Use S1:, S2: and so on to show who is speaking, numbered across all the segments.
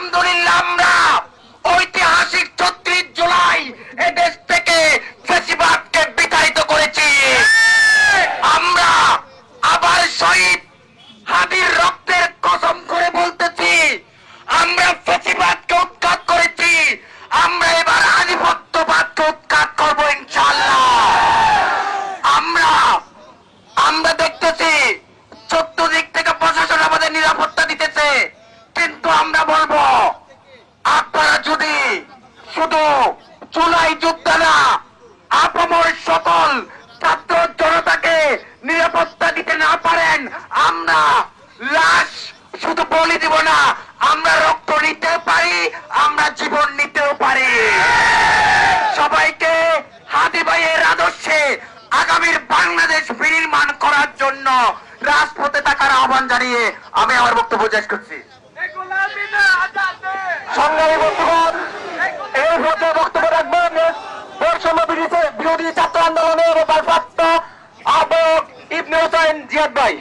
S1: আলহামদুলিল্লাহ আমরা ঐতিহাসিক ৩৬ জুলাই এদেশ থেকে ফ্যাসিবাদকে বিতাড়িত করেছি। আমরা আবার শহীদ হাদির রক্তের কসম করে বলতেছি, আমরা ফ্যাসিবাদকে উৎখাত করেছি। আমরা এবার আধিপত্যবাদকে উৎখাত করব ইনশাআল্লাহ। আমরা দেখতেছি চতুর্দিক থেকে প্রশাসন আমাদের নিরাপত্তা দিতেছে, কিন্তু আমরা বলবো আপনারা যদি শুধু জুলাই যোদ্ধা না আপামর সকল ছাত্র জনতাকে নিরাপত্তা দিতে না পারেন, আমরা লাশ শুধু বলি দিব না, আমরা রক্ত নিতেও পারি, আমরা জীবন নিতেও পারি। সবাইকে হাদি ভাইয়ের আদর্শে আগামীর বাংলাদেশ বিনির্মাণ করার জন্য রাজপথে থাকার আহ্বান জানিয়ে আমি আমার বক্তব্য শেষ করছি। সংগ্রামী বন্ধুগণ, এই পর্যায়ে বক্তব্য রাখবেন বৈষম্য বিরোধী ছাত্র আন্দোলনের ভারপ্রাপ্ত আহ্বায়ক ইবনে হোসেন জিয়াদ ভাই।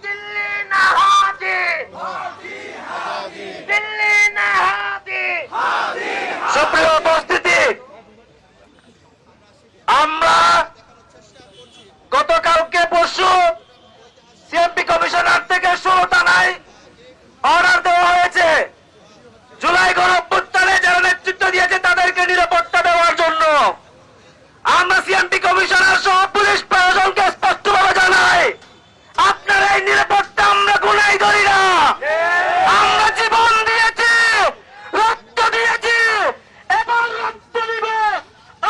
S1: দিল্লি না হাদি, দিল্লি না হাদি। সুপ্রিয় উপস্থিতি, আমরা গতকালকে পরশু সিএমপি কমিশনার থেকে 16 থানায় অর্ডার দেওয়া হয়েছে জুলাই গণঅভ্যুত্থানে যারা নেতৃত্ব দিয়েছে তাদেরকে নিরাপত্তা দেওয়ার জন্য। আমরা সিএমপি কমিশনার সহ পুলিশ প্রশাসনকে স্পষ্টভাবে জানাই, আপনার এই নিরাপত্তা আমরা গুনাই ধরি না। আমরা জীবন দিয়েছি, রক্ত দিয়েছি এবং রক্ত দিব,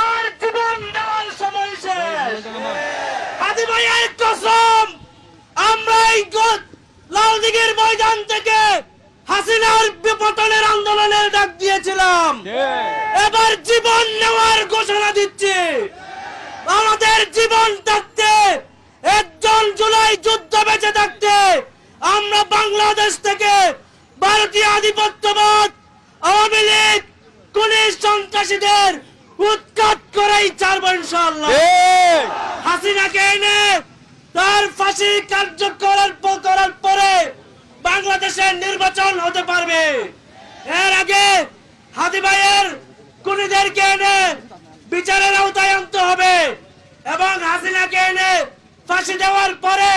S1: আর জীবন দেওয়ার সময় শেষ। হাদি ভাইয়ের কসম, আমরা এই লালদিঘির ময়দান থেকে হাসিনার বিপতনের আন্দোলনের ডাক দিয়েছিলাম, এবার জীবন নেওয়ার ঘোষণা দিচ্ছি। আমাদের জীবন থাকতে, একজন জুলাই যুদ্ধ বেঁচে থাকতে আমরা বাংলাদেশ থেকে ভারতীয় আধিপত্যবাদ, আওয়ামী লীগ, পুলিশ সন্ত্রাসীদের উৎখাত করেই ছাড়ব ইনশাআল্লাহ। হাসিনাকে এনে তার ফাঁসি কার্যকর করার পরে বাংলাদেশের নির্বাচন হতে পারবে। এর আগে হাদি ভাইয়ের খুনিদেরকে এনে বিচারের আওতায় আনতে হবে এবং হাসিনাকে এনে ফাঁসি দেওয়ার পরে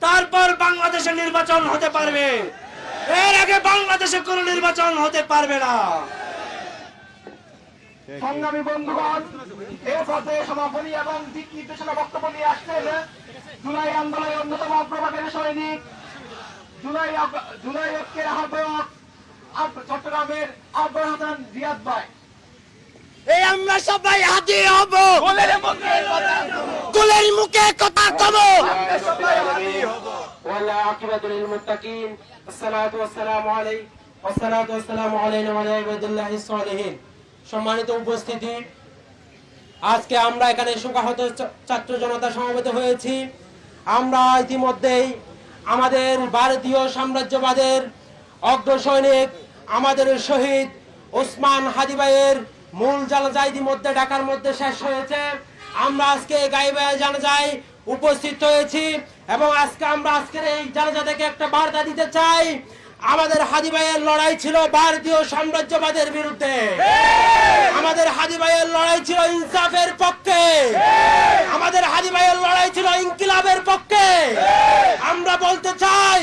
S1: তারপর বাংলাদেশের নির্বাচন হতে পারবে। এর আগে বাংলাদেশে কোনো নির্বাচন হতে পারবে না।
S2: সংগ্রামী বন্ধুগণ, এই পর্যায়ে সমাপনী এবং দিক নির্দেশনা বক্তব্য নিয়ে আসছেন জুলাই আন্দোলনের অন্যতম প্রভাবের সৈনিক, জুলাই ঐক্যের আহ্বায়ক চট্টগ্রামের আব্দুল হাসান জিয়াদ ভাই।
S3: এই আমরা সবাই হাদি হব, কুলের মুখে কথা কব।
S2: ওয়ালা আকিবাতুল মুত্তাকিন। আসসালাতু ওয়াসসালামু আলাইহি ওয়াসসালাতু ওয়াসসালামু আলাইহি ওয়া আলা ইবাদিল্লাহিস সালিহিন। সম্মানিত উপস্থিতি, আজকে আমরা এখানে শোকাহত ছাত্র জনতা সমবেত হয়েছি। আমরা ইতিমধ্যেই আমাদের ভারতীয় সাম্রাজ্যবাদের অগ্রসৈনিক, আমাদের শহীদ ওসমান হাদি ভাইয়ের মূল জানাজা ইতিমধ্যে ঢাকার মধ্যে শেষ হয়েছে। আমরা আজকে গায়েবে জানাজায় উপস্থিত হয়েছি এবং আজকের এই জানাজা থেকে একটা বার্তা দিতে চাই। আমাদের হাদি ভাইয়ের লড়াই ছিল ভারতীয় সাম্রাজ্যবাদের বিরুদ্ধে, আমাদের হাদি ভাইয়ের লড়াই ছিল ইনসাফের পক্ষে, আমাদের হাদি ভাইয়ের লড়াই ছিল ইনকিলাবের পক্ষে। আমরা বলতে চাই,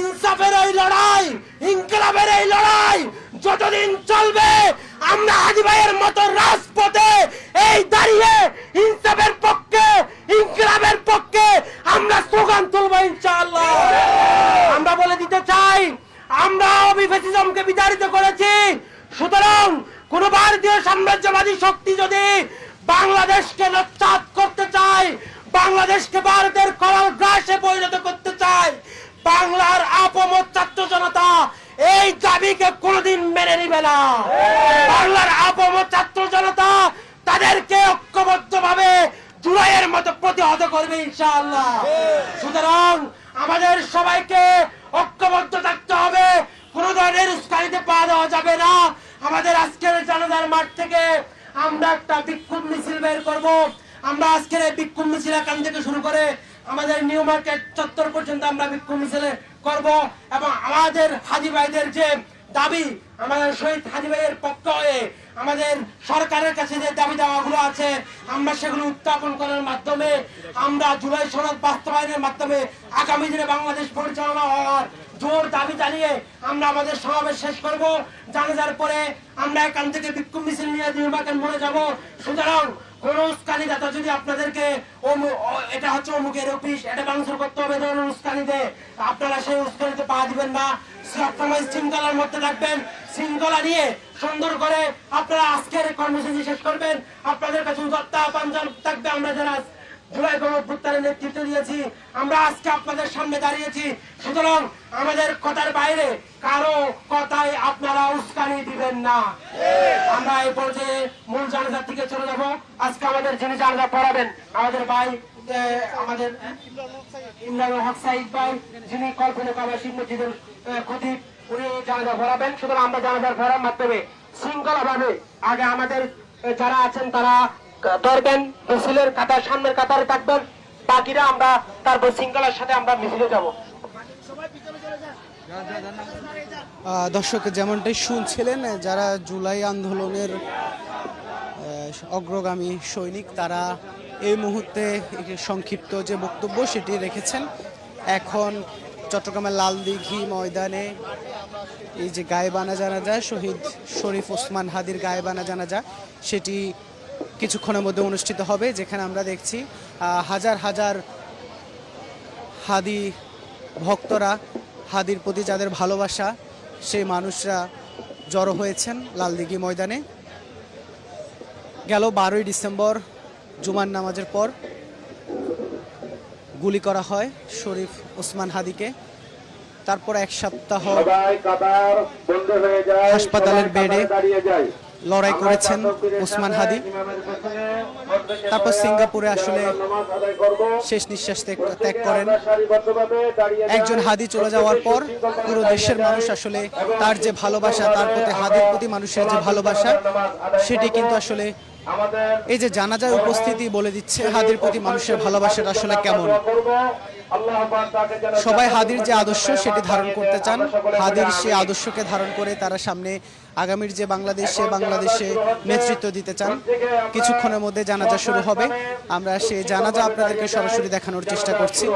S2: ইনসাফের এই লড়াই, ইনকিলাবের এই লড়াই যতদিন চলবে, আমরা হাদি ভাইয়ের মতো রাজপথে এই দাঁড়িয়ে ইনসাফের পক্ষে, ইনকিলাবের পক্ষে আমরা স্লোগান তুলব ইনশাআল্লাহ। আমরা বলে দিতে চাই, আমরা ফ্যাসিজমকে বিতাড়িত করেছি, সুতরাং কোন ভারতীয় সাম্রাজ্যবাদী শক্তি যদি বাংলাদেশকে নস্যাৎ করতে চায়, বাংলাদেশকে ভারতের করাল গ্রাসে পরিণত করতে চায়, বাংলার আপমত ছাত্র জনতা এই দাবিকে কোনদিন মেনে নিবে না। বাংলার আপমত ছাত্র জনতা তাদেরকে ঐক্যবদ্ধ ভাবে জুলাইয়ের মতো প্রতিহত করবে ইনশাআল্লাহ। সুতরাং আমাদের সবাইকে ঐক্যবদ্ধ থাকতে হবে, কোন ধরনের উস্কানিতে পা দেওয়া যাবে না। আমাদের আজকের জানাজার মাঠ থেকে আমরা একটা বিক্ষোভ মিছিল বের করব। আমরা আজকের এই বিক্ষোভ মিছিল এখান থেকে শুরু করে আমাদের নিউ মার্কেট চত্বর পর্যন্ত আমরা বিক্ষোভ মিছিল করব এবং আমাদের হাজি ভাইদের যে দাবি, আমাদের শহীদ হাদি ভাইয়ের পক্ষ হয়ে আমাদের সরকারের কাছে যে দাবি দাওয়াগুলো আছে আমরা সেগুলো উত্থাপন করার মাধ্যমে আমরা জুলাই সনদ বাস্তবায়নের মাধ্যমে আগামী দিনে বাংলাদেশ পরিচালনা হওয়ার জোর দাবি জানিয়ে আমরা আমাদের সমাবেশ শেষ করব। জানাজার পরে আমরা এখান থেকে বিক্ষোভ মিছিল নিয়ে নির্বাচন মনে যাব। সুতরাং কোন উস্কানি দাতা যদি আপনাদেরকে এটা হচ্ছে অমুকের অফিস, এটা বাংসুর করতে হবে ধরুন উস্কানি দেয়, আপনারা সেই উস্কানিতে পা দিবেন না। সবসময় শৃঙ্খলার মধ্যে থাকবেন, শৃঙ্খলা নিয়ে সুন্দর করে আপনারা আজকের কর্মসূচি শেষ করবেন। আপনাদের কাছে আহ্বান থাকবে, আমরা যারা জুলাই গণঅভ্যুত্থানের নেতৃত্ব দিয়েছি, আমরা আজকে আপনাদের সামনে দাঁড়িয়েছি। সুতরাং আমাদের কথার বাইরে কারো কথায় আপনারা উস্কানি দিবেন না। আমরা এই পর্যায়ে মূল জানাজার দিকে চলে যাব। আজকে আমাদের যিনি জানাজা পড়াবেন আমাদের ভাই, আমাদের ইমরানুল হক সাইদ ভাই, যিনি কল্পনা কাবাসী মসজিদের খতিব, উনি জানাজা পড়াবেন। সুতরাং আমরা জানাজার পড়ার মাধ্যমে শৃঙ্খলা ভাবে আগে আমাদের যারা আছেন তারা ধরবেন, মিছিলের কাতার সামনের কাতারে থাকবেন, বাকিরা আমরা তারপর শৃঙ্খলার সাথে আমরা মিছিলে যাব।
S4: দর্শক যেমনটাই শুনছিলেন, যারা জুলাই আন্দোলনের অগ্রগামী সৈনিক তারা এই মুহূর্তে সংক্ষিপ্ত যে বক্তব্য সেটি রেখেছেন। এখন চট্টগ্রামের লালদিঘি ময়দানে এই যে গায়েবানা জানাজা, শহীদ শরীফ ওসমান হাদির গায়েবানা জানাজা, সেটি কিছুক্ষণের মধ্যে অনুষ্ঠিত হবে, যেখানে আমরা দেখছি হাজার হাজার হাদি ভক্তরা, হাদির প্রতি যাদের ভালোবাসা সেই মানুষরা জড়ো হয়েছেন লালদিঘি ময়দানে। গেল 12ই ডিসেম্বর জুমার নামাজের পর গুলি করা হয় শরীফ ওসমান হাদিকে। তারপর এক সপ্তাহ হাসপাতালের বেডে লড়াই করেছেন ওসমান হাদি। তারপর সিঙ্গাপুরে আসলে শেষ নিঃশ্বাস ত্যাগ করেন। একজন হাদি চলে যাওয়ার পর পুরো দেশের মানুষ আসলে তার যে ভালোবাসা, তার প্রতি হাদির প্রতি মানুষের যে ভালোবাসা, সেটি কিন্তু আসলে এই যে জানাজার উপস্থিতি বলে দিচ্ছে হাদির প্রতি মানুষের ভালোবাসাটা আসলে কেমন। সবাই হাদির যে আদর্শ সেটি ধারণ করতে চান, হাদির সে আদর্শকে ধারণ করে তারা সামনে আগামীর যে বাংলাদেশ, সে বাংলাদেশে নেতৃত্ব দিতে চান। কিছুক্ষণের মধ্যে জানাজা শুরু হবে, আমরা সেই জানাজা আপনাদেরকে সরাসরি দেখানোর চেষ্টা করছি।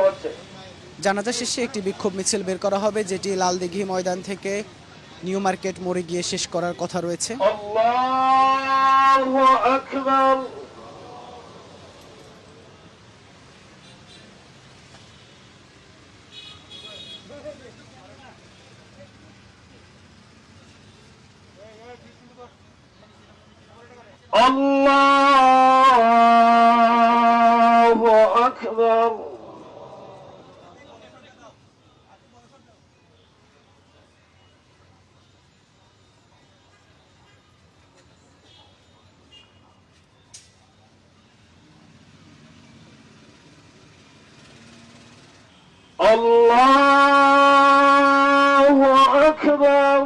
S4: জানাজা শেষে একটি বিক্ষোভ মিছিল বের করা হবে, যেটি লালদিঘি ময়দান থেকে নিউ মার্কেট মোড়ে গিয়ে শেষ করার কথা রয়েছে।
S1: আল্লাহু আকবার। আল্লাহু আকবার। আল্লাহু আকবার।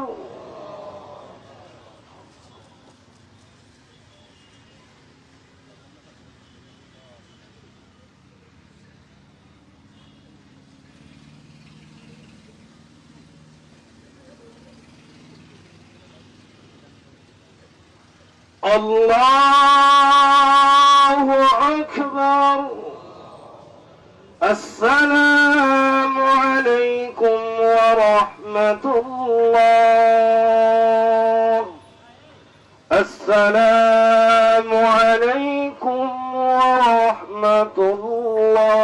S1: আল্লাহু আকবার। আসসালামু আলাইকুম ওয়া রাহমাতুল্লাহ। আসসালামু আলাইকুম ওয়া রাহমাতুল্লাহ।